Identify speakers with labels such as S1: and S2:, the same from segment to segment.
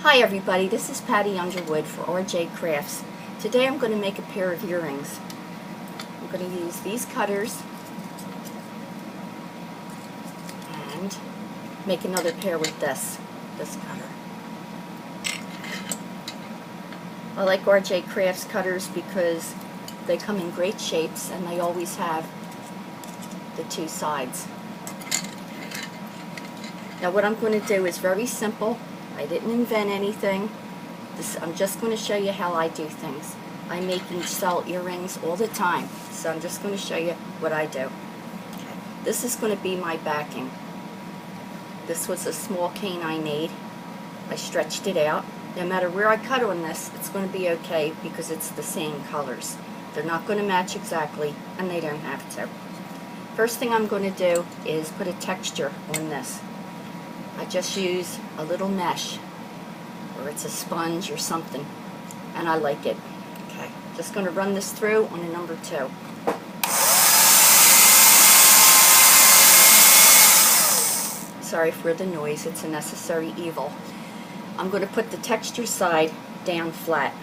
S1: Hi everybody, this is Patty Underwood for RJCrafts. Today I'm going to make a pair of earrings. I'm going to use these cutters and make another pair with this cutter. I like RJCrafts cutters because they come in great shapes and they always have the two sides. Now what I'm going to do is very simple. I didn't invent anything. I'm just going to show you how I do things. I make and sell earrings all the time, so I'm just going to show you what I do. Okay. This is going to be my backing. This was a small cane I made. I stretched it out. No matter where I cut on this, it's going to be okay because it's the same colors. They're not going to match exactly, and they don't have to. First thing I'm going to do is put a texture on this. I just use a little mesh, or it's a sponge or something, and I like it. Okay, just going to run this through on a number 2. Sorry for the noise, it's a necessary evil. I'm going to put the texture side down flat.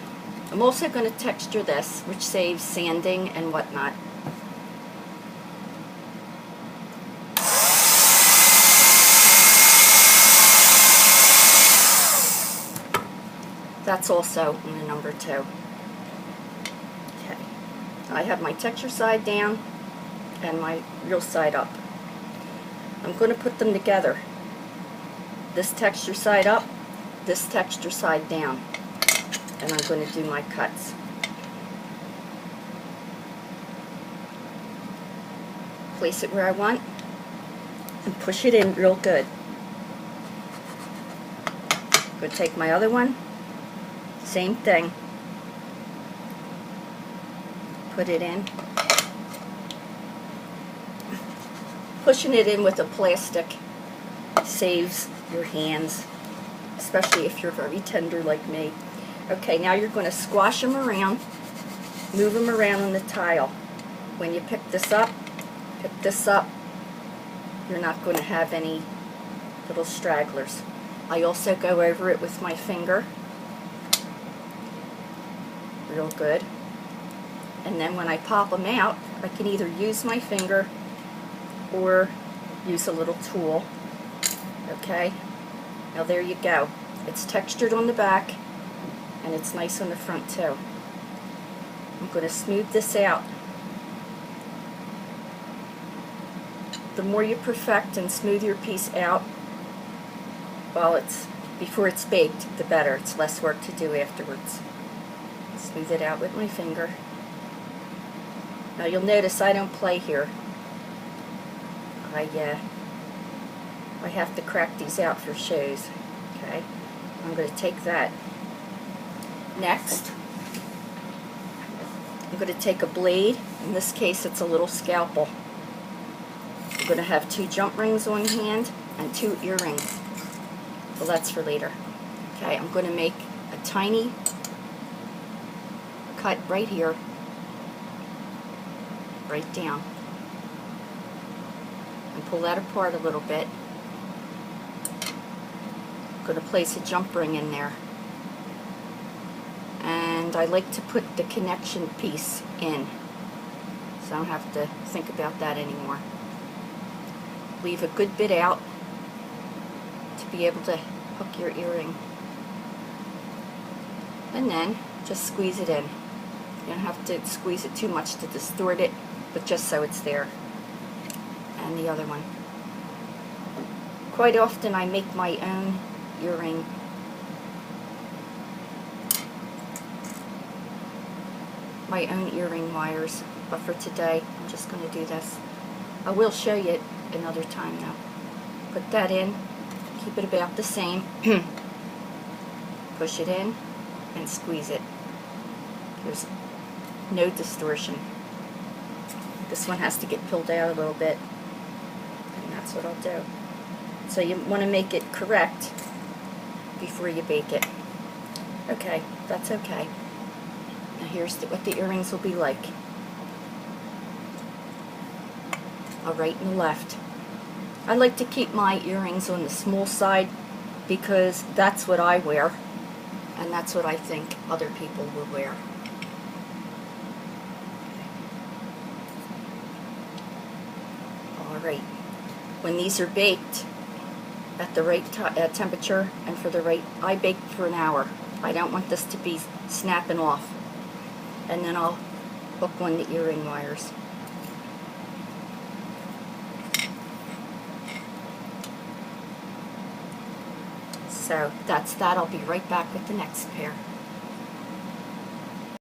S1: I'm also going to texture this, which saves sanding and whatnot. That's also on a number 2. Okay. I have my texture side down and my real side up. I'm going to put them together. This texture side up, this texture side down. And I'm going to do my cuts. Place it where I want and push it in real good. I'm going to take my other one. Same thing. Put it in. Pushing it in with a plastic saves your hands, especially if you're very tender like me. Okay, now you're going to squash them around, move them around on the tile. When you pick this up, you're not going to have any little stragglers. I also go over it with my finger. Real good. And then when I pop them out, I can either use my finger or use a little tool. Okay? Now there you go. It's textured on the back and it's nice on the front too. I'm going to smooth this out. The more you perfect and smooth your piece out, well, before it's baked, the better. It's less work to do afterwards. Smooth it out with my finger. Now you'll notice I don't play here. I have to crack these out for shows. Okay, I'm going to take that. Next, I'm going to take a blade. In this case, it's a little scalpel. I'm going to have 2 jump rings on hand and 2 earrings. Well, that's for later. Okay, I'm going to make a tiny cut right here, right down, and pull that apart a little bit. I'm going to place a jump ring in there, and I like to put the connection piece in so I don't have to think about that anymore. Leave a good bit out to be able to hook your earring, and then just squeeze it in. You don't have to squeeze it too much to distort it, but just so it's there. And the other one. Quite often I make my own earring. My own earring wires, but for today I'm just going to do this. I will show you it another time though. Put that in, keep it about the same. Push it in and squeeze it. There's no distortion. This one has to get pulled out a little bit, and that's what I'll do. So you want to make it correct before you bake it. Okay, that's okay. Now here's what the earrings will be like. A right and a left. I like to keep my earrings on the small side because that's what I wear. And that's what I think other people would wear. All right. When these are baked at the right temperature and for the right, I bake for an hour. I don't want this to be snapping off. And then I'll hook one of the earring wires. So that's that. I'll be right back with the next pair.